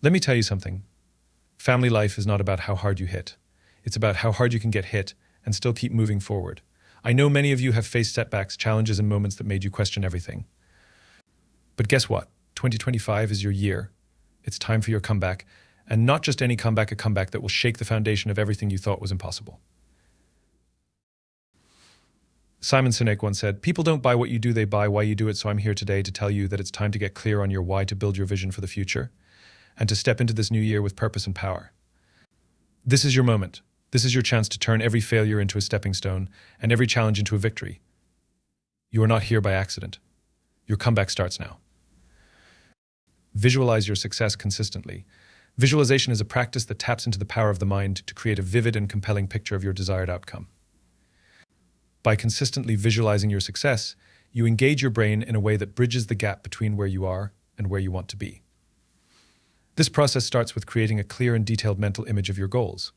Let me tell you something. Family life is not about how hard you hit. It's about how hard you can get hit and still keep moving forward. I know many of you have faced setbacks, challenges, and moments that made you question everything. But guess what? 2025 is your year. It's time for your comeback, and not just any comeback, a comeback that will shake the foundation of everything you thought was impossible. Simon Sinek once said, "People don't buy what you do, they buy why you do it." So I'm here today to tell you that it's time to get clear on your why, to build your vision for the future, and to step into this new year with purpose and power. This is your moment. This is your chance to turn every failure into a stepping stone and every challenge into a victory. You are not here by accident. Your comeback starts now. Visualize your success consistently. Visualization is a practice that taps into the power of the mind to create a vivid and compelling picture of your desired outcome. By consistently visualizing your success, you engage your brain in a way that bridges the gap between where you are and where you want to be. This process starts with creating a clear and detailed mental image of your goals.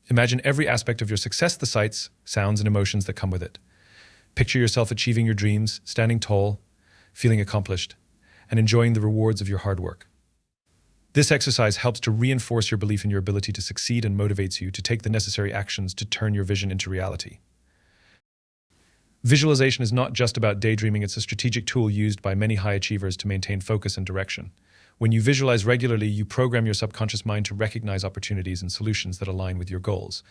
Imagine every aspect of your success, the sights, sounds, and emotions that come with it. Picture yourself achieving your dreams, standing tall, feeling accomplished, and enjoying the rewards of your hard work. This exercise helps to reinforce your belief in your ability to succeed and motivates you to take the necessary actions to turn your vision into reality. Visualization is not just about daydreaming, it's a strategic tool used by many high achievers to maintain focus and direction. When you visualize regularly, you program your subconscious mind to recognize opportunities and solutions that align with your goals.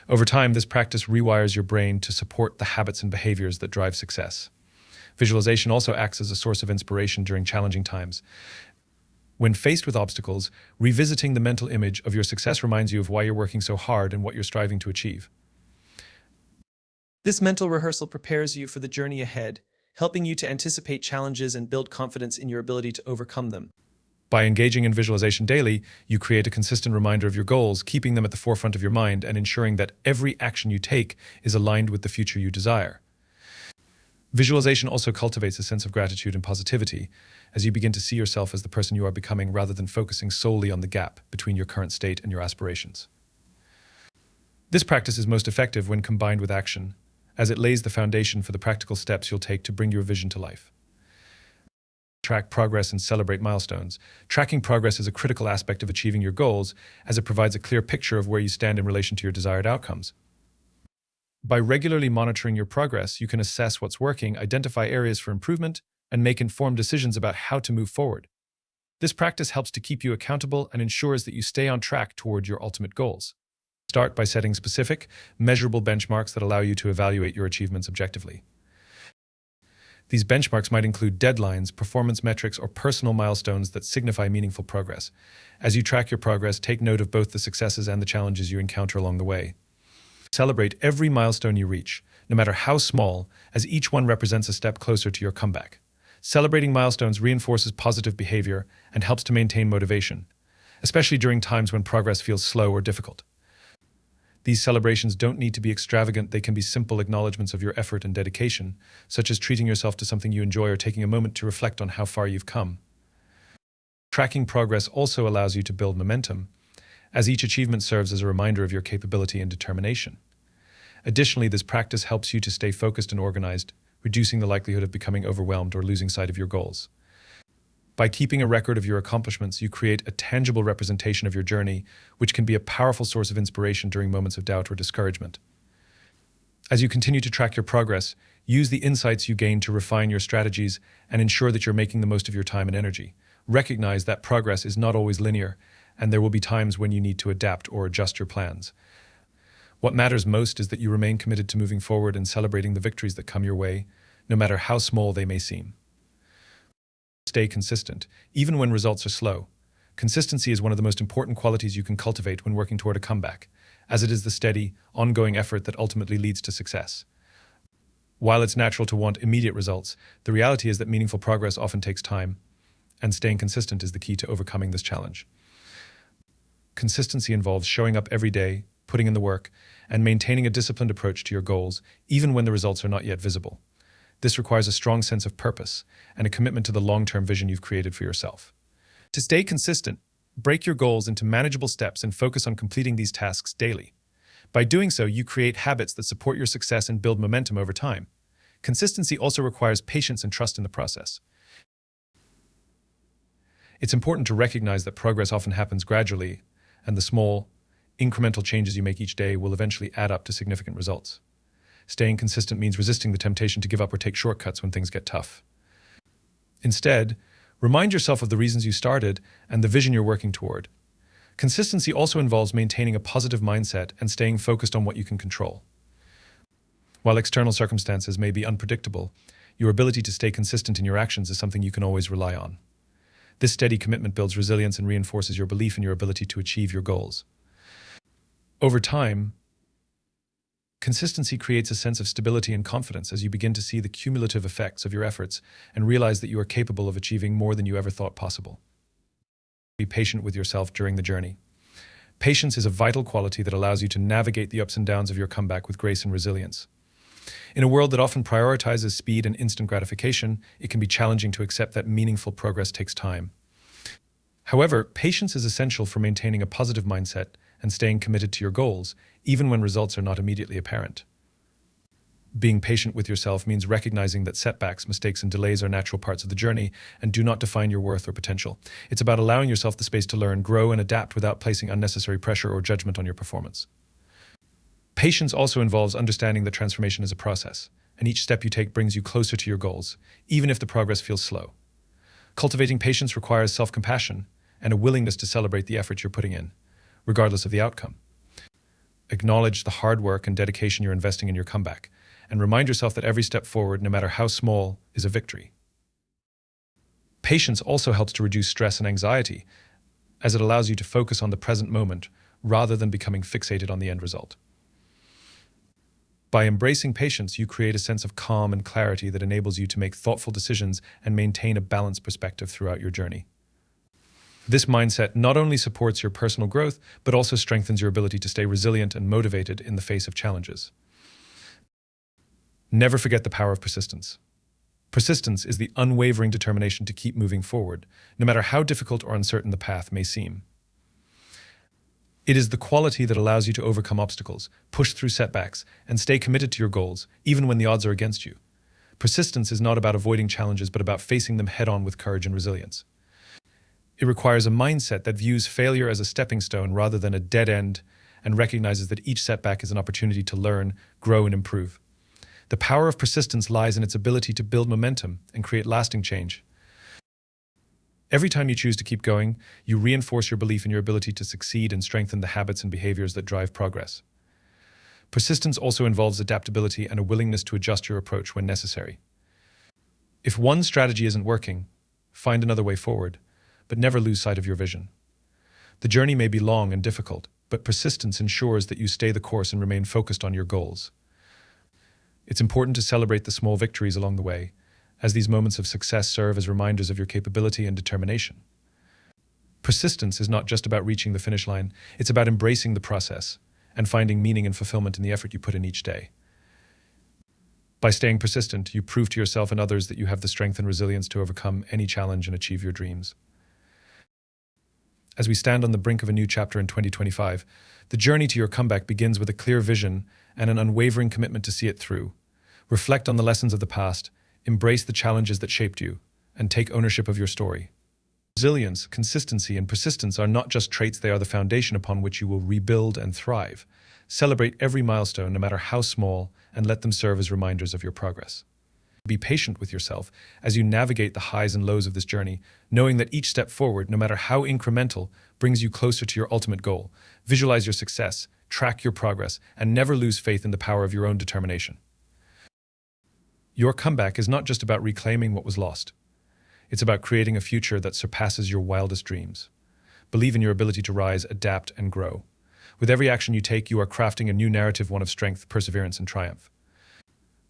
Over time, this practice rewires your brain to support the habits and behaviors that drive success. Visualization also acts as a source of inspiration during challenging times. When faced with obstacles, revisiting the mental image of your success reminds you of why you're working so hard and what you're striving to achieve. This mental rehearsal prepares you for the journey ahead, helping you to anticipate challenges and build confidence in your ability to overcome them. By engaging in visualization daily, you create a consistent reminder of your goals, keeping them at the forefront of your mind and ensuring that every action you take is aligned with the future you desire. Visualization also cultivates a sense of gratitude and positivity as you begin to see yourself as the person you are becoming rather than focusing solely on the gap between your current state and your aspirations. This practice is most effective when combined with action, as it lays the foundation for the practical steps you'll take to bring your vision to life. Track progress and celebrate milestones. Tracking progress is a critical aspect of achieving your goals, as it provides a clear picture of where you stand in relation to your desired outcomes. By regularly monitoring your progress, you can assess what's working, identify areas for improvement, and make informed decisions about how to move forward. This practice helps to keep you accountable and ensures that you stay on track toward your ultimate goals. Start by setting specific, measurable benchmarks that allow you to evaluate your achievements objectively. These benchmarks might include deadlines, performance metrics, or personal milestones that signify meaningful progress. As you track your progress, take note of both the successes and the challenges you encounter along the way. Celebrate every milestone you reach, no matter how small, as each one represents a step closer to your comeback. Celebrating milestones reinforces positive behavior and helps to maintain motivation, especially during times when progress feels slow or difficult. These celebrations don't need to be extravagant, they can be simple acknowledgments of your effort and dedication, such as treating yourself to something you enjoy or taking a moment to reflect on how far you've come. Tracking progress also allows you to build momentum, as each achievement serves as a reminder of your capability and determination. Additionally, this practice helps you to stay focused and organized, reducing the likelihood of becoming overwhelmed or losing sight of your goals. By keeping a record of your accomplishments, you create a tangible representation of your journey, which can be a powerful source of inspiration during moments of doubt or discouragement. As you continue to track your progress, use the insights you gain to refine your strategies and ensure that you're making the most of your time and energy. Recognize that progress is not always linear, and there will be times when you need to adapt or adjust your plans. What matters most is that you remain committed to moving forward and celebrating the victories that come your way, no matter how small they may seem. Stay consistent, even when results are slow. Consistency is one of the most important qualities you can cultivate when working toward a comeback, as it is the steady, ongoing effort that ultimately leads to success. While it's natural to want immediate results, the reality is that meaningful progress often takes time, and staying consistent is the key to overcoming this challenge. Consistency involves showing up every day, putting in the work, and maintaining a disciplined approach to your goals, even when the results are not yet visible. This requires a strong sense of purpose and a commitment to the long-term vision you've created for yourself. To stay consistent, break your goals into manageable steps and focus on completing these tasks daily. By doing so, you create habits that support your success and build momentum over time. Consistency also requires patience and trust in the process. It's important to recognize that progress often happens gradually, and the small, incremental changes you make each day will eventually add up to significant results. Staying consistent means resisting the temptation to give up or take shortcuts when things get tough. Instead, remind yourself of the reasons you started and the vision you're working toward. Consistency also involves maintaining a positive mindset and staying focused on what you can control. While external circumstances may be unpredictable, your ability to stay consistent in your actions is something you can always rely on. This steady commitment builds resilience and reinforces your belief in your ability to achieve your goals. Over time, consistency creates a sense of stability and confidence as you begin to see the cumulative effects of your efforts and realize that you are capable of achieving more than you ever thought possible. Be patient with yourself during the journey. Patience is a vital quality that allows you to navigate the ups and downs of your comeback with grace and resilience. In a world that often prioritizes speed and instant gratification, it can be challenging to accept that meaningful progress takes time. However, patience is essential for maintaining a positive mindset and staying committed to your goals, even when results are not immediately apparent. Being patient with yourself means recognizing that setbacks, mistakes, and delays are natural parts of the journey and do not define your worth or potential. It's about allowing yourself the space to learn, grow, and adapt without placing unnecessary pressure or judgment on your performance. Patience also involves understanding that transformation is a process, and each step you take brings you closer to your goals, even if the progress feels slow. Cultivating patience requires self-compassion and a willingness to celebrate the effort you're putting in, regardless of the outcome. Acknowledge the hard work and dedication you're investing in your comeback, and remind yourself that every step forward, no matter how small, is a victory. Patience also helps to reduce stress and anxiety, as it allows you to focus on the present moment rather than becoming fixated on the end result. By embracing patience, you create a sense of calm and clarity that enables you to make thoughtful decisions and maintain a balanced perspective throughout your journey. This mindset not only supports your personal growth, but also strengthens your ability to stay resilient and motivated in the face of challenges. Never forget the power of persistence. Persistence is the unwavering determination to keep moving forward, no matter how difficult or uncertain the path may seem. It is the quality that allows you to overcome obstacles, push through setbacks, and stay committed to your goals, even when the odds are against you. Persistence is not about avoiding challenges, but about facing them head-on with courage and resilience. It requires a mindset that views failure as a stepping stone rather than a dead end, and recognizes that each setback is an opportunity to learn, grow, and improve. The power of persistence lies in its ability to build momentum and create lasting change. Every time you choose to keep going, you reinforce your belief in your ability to succeed and strengthen the habits and behaviors that drive progress. Persistence also involves adaptability and a willingness to adjust your approach when necessary. If one strategy isn't working, find another way forward, but never lose sight of your vision. The journey may be long and difficult, but persistence ensures that you stay the course and remain focused on your goals. It's important to celebrate the small victories along the way, as these moments of success serve as reminders of your capability and determination. Persistence is not just about reaching the finish line, it's about embracing the process and finding meaning and fulfillment in the effort you put in each day. By staying persistent, you prove to yourself and others that you have the strength and resilience to overcome any challenge and achieve your dreams. As we stand on the brink of a new chapter in 2025, the journey to your comeback begins with a clear vision and an unwavering commitment to see it through. Reflect on the lessons of the past, embrace the challenges that shaped you, and take ownership of your story. Resilience, consistency, and persistence are not just traits, they are the foundation upon which you will rebuild and thrive. Celebrate every milestone, no matter how small, and let them serve as reminders of your progress. Be patient with yourself as you navigate the highs and lows of this journey, knowing that each step forward, no matter how incremental, brings you closer to your ultimate goal. Visualize your success, track your progress, and never lose faith in the power of your own determination. Your comeback is not just about reclaiming what was lost. It's about creating a future that surpasses your wildest dreams. Believe in your ability to rise, adapt, and grow. With every action you take, you are crafting a new narrative, one of strength, perseverance, and triumph.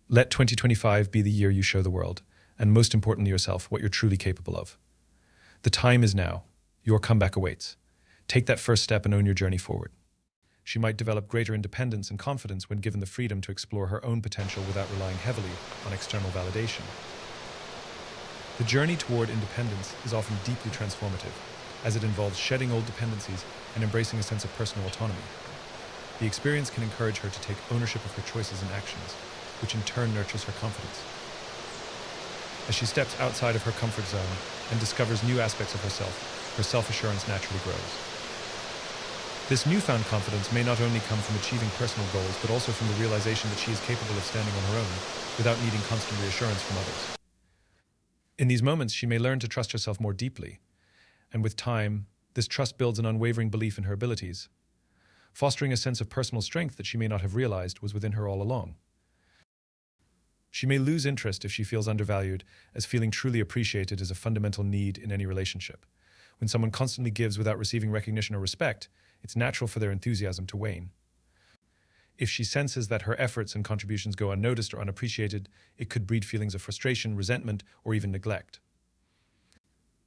Let 2025 be the year you show the world, and most importantly yourself, what you're truly capable of. The time is now. Your comeback awaits. Take that first step and own your journey forward. She might develop greater independence and confidence when given the freedom to explore her own potential without relying heavily on external validation. The journey toward independence is often deeply transformative, as it involves shedding old dependencies and embracing a sense of personal autonomy. The experience can encourage her to take ownership of her choices and actions, which in turn nurtures her confidence. As she steps outside of her comfort zone and discovers new aspects of herself, her self-assurance naturally grows. This newfound confidence may not only come from achieving personal goals, but also from the realization that she is capable of standing on her own without needing constant reassurance from others. In these moments, she may learn to trust herself more deeply, and with time, this trust builds an unwavering belief in her abilities, fostering a sense of personal strength that she may not have realized was within her all along. She may lose interest if she feels undervalued, as feeling truly appreciated is a fundamental need in any relationship. When someone constantly gives without receiving recognition or respect, it's natural for their enthusiasm to wane. If she senses that her efforts and contributions go unnoticed or unappreciated, it could breed feelings of frustration, resentment, or even neglect.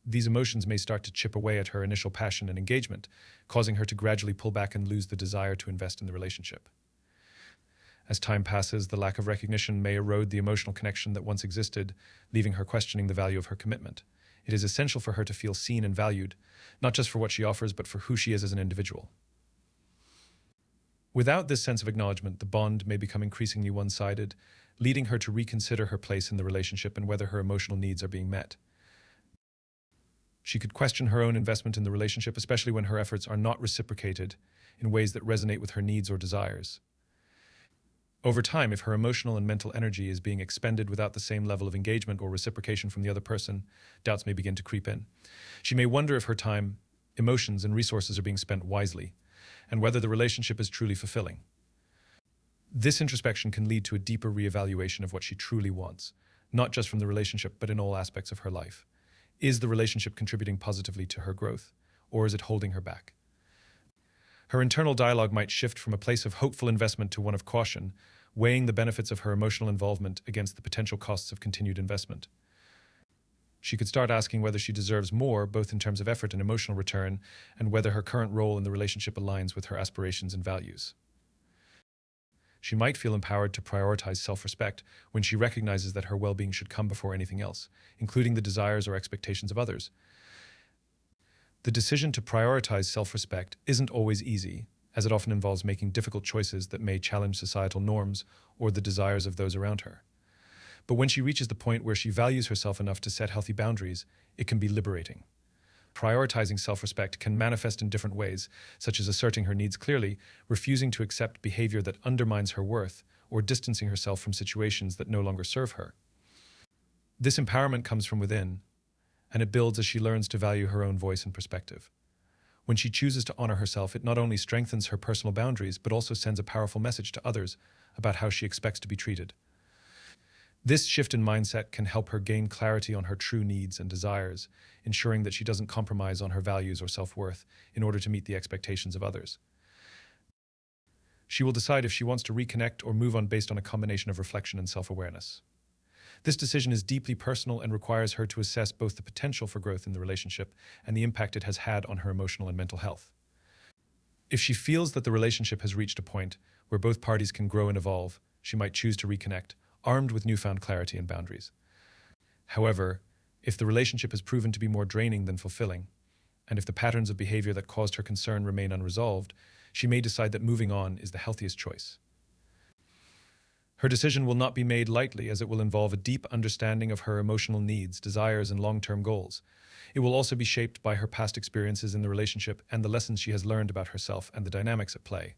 These emotions may start to chip away at her initial passion and engagement, causing her to gradually pull back and lose the desire to invest in the relationship. As time passes, the lack of recognition may erode the emotional connection that once existed, leaving her questioning the value of her commitment. It is essential for her to feel seen and valued, not just for what she offers, but for who she is as an individual. Without this sense of acknowledgement, the bond may become increasingly one-sided, leading her to reconsider her place in the relationship and whether her emotional needs are being met. She could question her own investment in the relationship, especially when her efforts are not reciprocated in ways that resonate with her needs or desires. Over time, if her emotional and mental energy is being expended without the same level of engagement or reciprocation from the other person, doubts may begin to creep in. She may wonder if her time, emotions, and resources are being spent wisely, and whether the relationship is truly fulfilling. This introspection can lead to a deeper reevaluation of what she truly wants, not just from the relationship, but in all aspects of her life. Is the relationship contributing positively to her growth, or is it holding her back? Her internal dialogue might shift from a place of hopeful investment to one of caution, weighing the benefits of her emotional involvement against the potential costs of continued investment. She could start asking whether she deserves more, both in terms of effort and emotional return, and whether her current role in the relationship aligns with her aspirations and values. She might feel empowered to prioritize self-respect when she recognizes that her well-being should come before anything else, including the desires or expectations of others. The decision to prioritize self-respect isn't always easy, as it often involves making difficult choices that may challenge societal norms or the desires of those around her. But when she reaches the point where she values herself enough to set healthy boundaries, it can be liberating. Prioritizing self-respect can manifest in different ways, such as asserting her needs clearly, refusing to accept behavior that undermines her worth, or distancing herself from situations that no longer serve her. This empowerment comes from within, and it builds as she learns to value her own voice and perspective. When she chooses to honor herself, it not only strengthens her personal boundaries, but also sends a powerful message to others about how she expects to be treated. This shift in mindset can help her gain clarity on her true needs and desires, ensuring that she doesn't compromise on her values or self-worth in order to meet the expectations of others. She will decide if she wants to reconnect or move on based on a combination of reflection and self-awareness. This decision is deeply personal and requires her to assess both the potential for growth in the relationship and the impact it has had on her emotional and mental health. If she feels that the relationship has reached a point where both parties can grow and evolve, she might choose to reconnect, armed with newfound clarity and boundaries. However, if the relationship has proven to be more draining than fulfilling, and if the patterns of behavior that caused her concern remain unresolved, she may decide that moving on is the healthiest choice. Her decision will not be made lightly, as it will involve a deep understanding of her emotional needs, desires, and long-term goals. It will also be shaped by her past experiences in the relationship and the lessons she has learned about herself and the dynamics at play.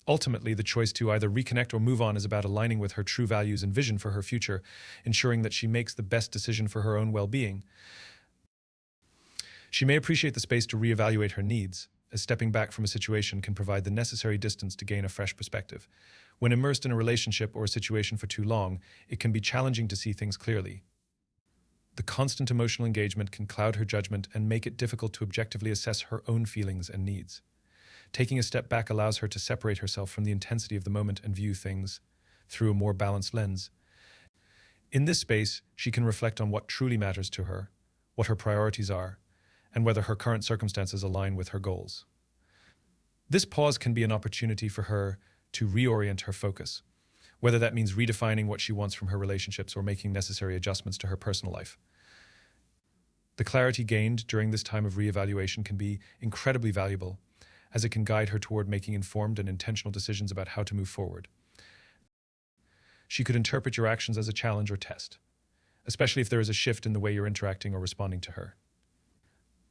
Ultimately, the choice to either reconnect or move on is about aligning with her true values and vision for her future, ensuring that she makes the best decision for her own well-being. She may appreciate the space to reevaluate her needs, as stepping back from a situation can provide the necessary distance to gain a fresh perspective. When immersed in a relationship or a situation for too long, it can be challenging to see things clearly. The constant emotional engagement can cloud her judgment and make it difficult to objectively assess her own feelings and needs. Taking a step back allows her to separate herself from the intensity of the moment and view things through a more balanced lens. In this space, she can reflect on what truly matters to her, what her priorities are, and whether her current circumstances align with her goals. This pause can be an opportunity for her to reorient her focus, whether that means redefining what she wants from her relationships or making necessary adjustments to her personal life. The clarity gained during this time of reevaluation can be incredibly valuable, as it can guide her toward making informed and intentional decisions about how to move forward. She could interpret your actions as a challenge or test, especially if there is a shift in the way you're interacting or responding to her.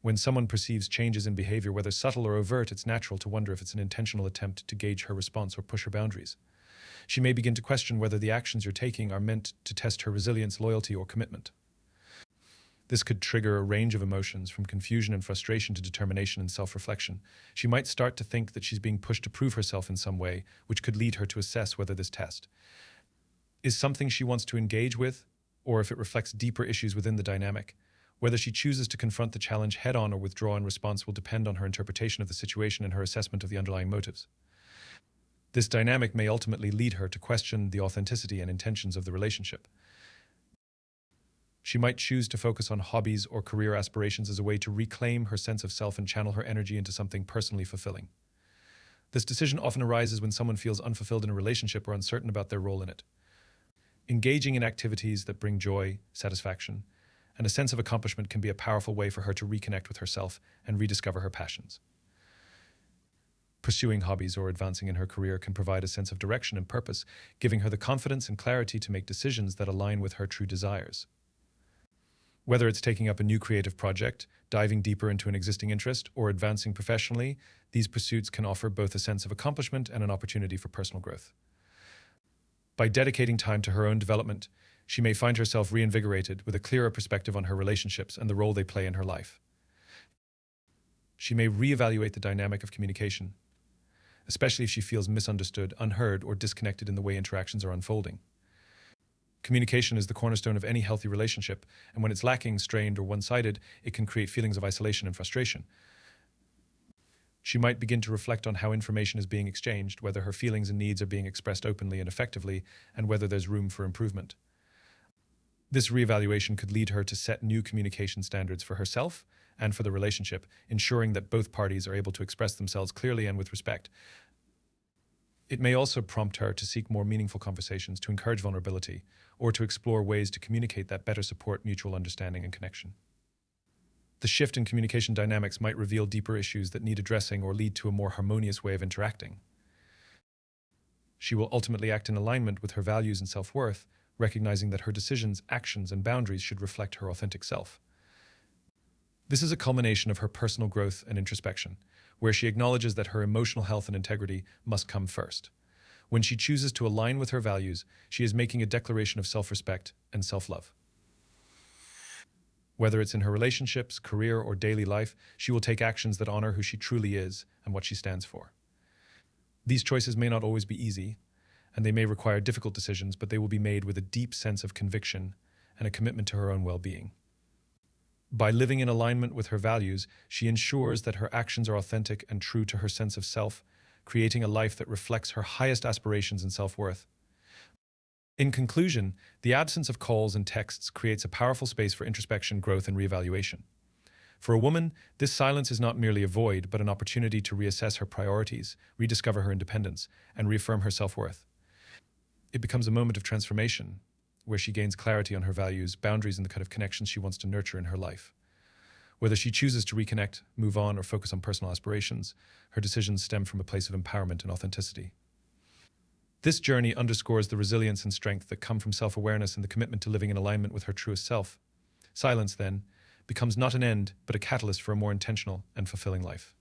When someone perceives changes in behavior, whether subtle or overt, it's natural to wonder if it's an intentional attempt to gauge her response or push her boundaries. She may begin to question whether the actions you're taking are meant to test her resilience, loyalty, or commitment. This could trigger a range of emotions, from confusion and frustration to determination and self-reflection. She might start to think that she's being pushed to prove herself in some way, which could lead her to assess whether this test is something she wants to engage with, or if it reflects deeper issues within the dynamic. Whether she chooses to confront the challenge head-on or withdraw in response will depend on her interpretation of the situation and her assessment of the underlying motives. This dynamic may ultimately lead her to question the authenticity and intentions of the relationship. She might choose to focus on hobbies or career aspirations as a way to reclaim her sense of self and channel her energy into something personally fulfilling. This decision often arises when someone feels unfulfilled in a relationship or uncertain about their role in it. Engaging in activities that bring joy, satisfaction, and a sense of accomplishment can be a powerful way for her to reconnect with herself and rediscover her passions. Pursuing hobbies or advancing in her career can provide a sense of direction and purpose, giving her the confidence and clarity to make decisions that align with her true desires. Whether it's taking up a new creative project, diving deeper into an existing interest, or advancing professionally, these pursuits can offer both a sense of accomplishment and an opportunity for personal growth. By dedicating time to her own development, she may find herself reinvigorated with a clearer perspective on her relationships and the role they play in her life. She may reevaluate the dynamic of communication, especially if she feels misunderstood, unheard, or disconnected in the way interactions are unfolding. Communication is the cornerstone of any healthy relationship, and when it's lacking, strained, or one-sided, it can create feelings of isolation and frustration. She might begin to reflect on how information is being exchanged, whether her feelings and needs are being expressed openly and effectively, and whether there's room for improvement. This reevaluation could lead her to set new communication standards for herself and for the relationship, ensuring that both parties are able to express themselves clearly and with respect. It may also prompt her to seek more meaningful conversations, to encourage vulnerability, or to explore ways to communicate that better support mutual understanding and connection. The shift in communication dynamics might reveal deeper issues that need addressing or lead to a more harmonious way of interacting. She will ultimately act in alignment with her values and self-worth, recognizing that her decisions, actions, and boundaries should reflect her authentic self. This is a culmination of her personal growth and introspection, where she acknowledges that her emotional health and integrity must come first. When she chooses to align with her values, she is making a declaration of self-respect and self-love. Whether it's in her relationships, career, or daily life, she will take actions that honor who she truly is and what she stands for. These choices may not always be easy, and they may require difficult decisions, but they will be made with a deep sense of conviction and a commitment to her own well-being. By living in alignment with her values, she ensures that her actions are authentic and true to her sense of self, creating a life that reflects her highest aspirations and self-worth. In conclusion, the absence of calls and texts creates a powerful space for introspection, growth, and reevaluation. For a woman, this silence is not merely a void, but an opportunity to reassess her priorities, rediscover her independence, and reaffirm her self-worth. It becomes a moment of transformation, where she gains clarity on her values, boundaries, and the kind of connections she wants to nurture in her life. Whether she chooses to reconnect, move on, or focus on personal aspirations, her decisions stem from a place of empowerment and authenticity. This journey underscores the resilience and strength that come from self-awareness and the commitment to living in alignment with her truest self. Silence, then, becomes not an end, but a catalyst for a more intentional and fulfilling life.